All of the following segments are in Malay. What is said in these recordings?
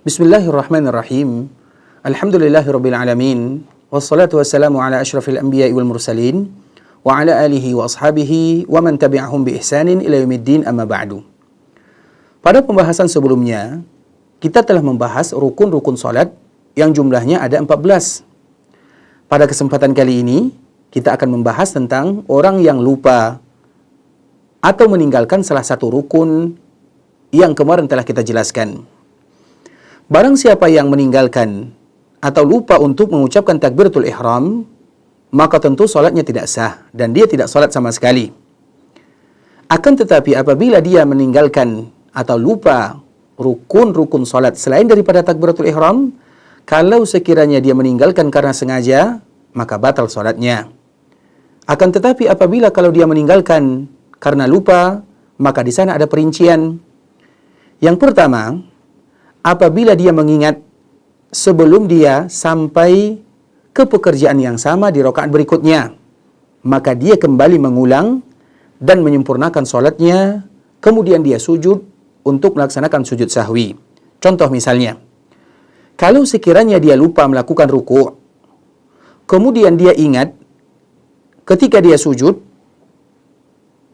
Bismillahirrahmanirrahim. Alhamdulillahirabbil alamin. Wassalatu wassalamu ala asyrafil anbiya'i wal mursalin wa ala alihi wa ashabihi wa man tabi'ahum bi ihsanin ila yaumiddin, amma ba'du. Pada pembahasan sebelumnya, kita telah membahas rukun-rukun salat yang jumlahnya ada 14. Pada kesempatan kali ini, kita akan membahas tentang orang yang lupa atau meninggalkan salah satu rukun yang kemarin telah kita jelaskan. Barang siapa yang meninggalkan atau lupa untuk mengucapkan takbiratul ihram, maka tentu solatnya tidak sah dan dia tidak solat sama sekali. Akan tetapi apabila dia meninggalkan atau lupa rukun-rukun solat selain daripada takbiratul ihram, kalau sekiranya dia meninggalkan karena sengaja, maka batal solatnya. Akan tetapi apabila kalau dia meninggalkan karena lupa, maka di sana ada perincian. Yang pertama, apabila dia mengingat sebelum dia sampai ke pekerjaan yang sama di rakaat berikutnya, maka dia kembali mengulang dan menyempurnakan solatnya, kemudian dia sujud untuk melaksanakan sujud sahwi. Contoh misalnya, kalau sekiranya dia lupa melakukan ruku', kemudian dia ingat ketika dia sujud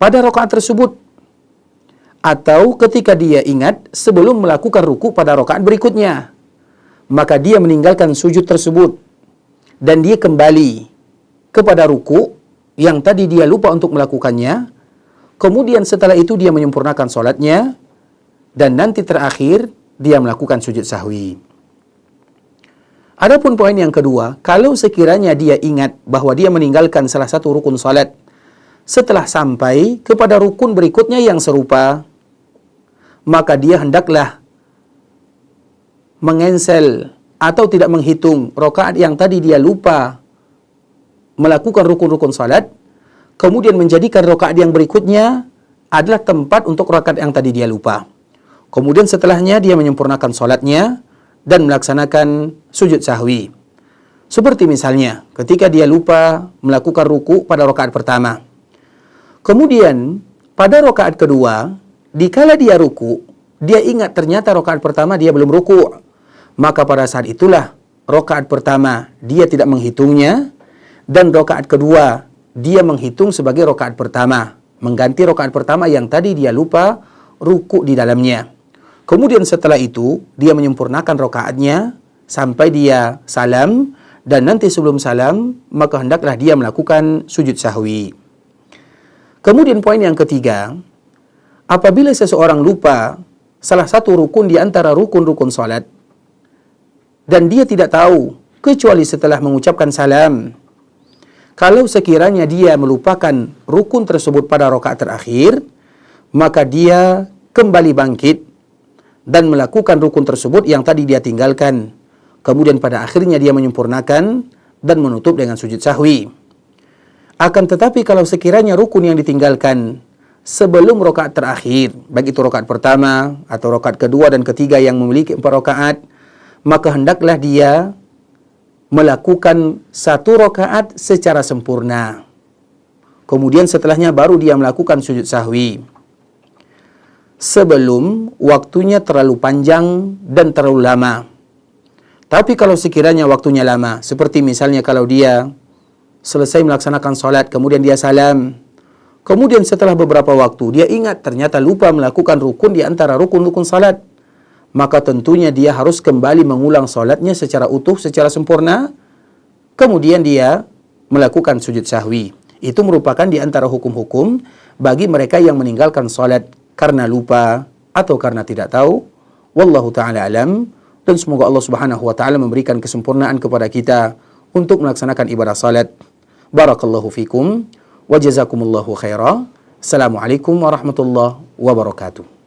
pada rakaat tersebut, atau ketika dia ingat sebelum melakukan ruku pada rakaat berikutnya, maka dia meninggalkan sujud tersebut dan dia kembali kepada ruku yang tadi dia lupa untuk melakukannya. Kemudian setelah itu dia menyempurnakan solatnya dan nanti terakhir dia melakukan sujud sahwi. Adapun poin yang kedua, kalau sekiranya dia ingat bahwa dia meninggalkan salah satu rukun salat setelah sampai kepada rukun berikutnya yang serupa, maka dia hendaklah mengensel atau tidak menghitung rakaat yang tadi dia lupa melakukan rukun-rukun salat, kemudian menjadikan rakaat yang berikutnya adalah tempat untuk rakaat yang tadi dia lupa. Kemudian setelahnya dia menyempurnakan salatnya dan melaksanakan sujud sahwi. Seperti misalnya ketika dia lupa melakukan ruku pada rakaat pertama, kemudian pada rakaat kedua, dikala dia ruku, dia ingat ternyata rakaat pertama dia belum ruku, maka pada saat itulah rakaat pertama dia tidak menghitungnya, dan rakaat kedua dia menghitung sebagai rakaat pertama, mengganti rakaat pertama yang tadi dia lupa ruku di dalamnya. Kemudian setelah itu dia menyempurnakan rakaatnya sampai dia salam, dan nanti sebelum salam maka hendaklah dia melakukan sujud sahwi. Kemudian poin yang ketiga, apabila seseorang lupa salah satu rukun di antara rukun-rukun salat dan dia tidak tahu kecuali setelah mengucapkan salam, kalau sekiranya dia melupakan rukun tersebut pada rakaat terakhir, maka dia kembali bangkit dan melakukan rukun tersebut yang tadi dia tinggalkan. Kemudian pada akhirnya dia menyempurnakan dan menutup dengan sujud sahwi. Akan tetapi kalau sekiranya rukun yang ditinggalkan sebelum rakaat terakhir, baik itu rakaat pertama atau rakaat kedua dan ketiga yang memiliki 4 rakaat, maka hendaklah dia melakukan 1 rakaat secara sempurna. Kemudian setelahnya baru dia melakukan sujud sahwi, sebelum waktunya terlalu panjang dan terlalu lama. Tapi kalau sekiranya waktunya lama, seperti misalnya kalau dia selesai melaksanakan salat, kemudian dia salam, kemudian setelah beberapa waktu dia ingat ternyata lupa melakukan rukun di antara rukun-rukun salat, maka tentunya dia harus kembali mengulang salatnya secara utuh, secara sempurna, kemudian dia melakukan sujud sahwi. Itu merupakan di antara hukum-hukum bagi mereka yang meninggalkan salat karena lupa atau karena tidak tahu. Wallahu ta'ala alam, dan semoga Allah subhanahu wa ta'ala memberikan kesempurnaan kepada kita untuk melaksanakan ibadah salat. Barakallahu fikum wa jazakumullahu khaira. Assalamualaikum warahmatullahi wabarakatuh.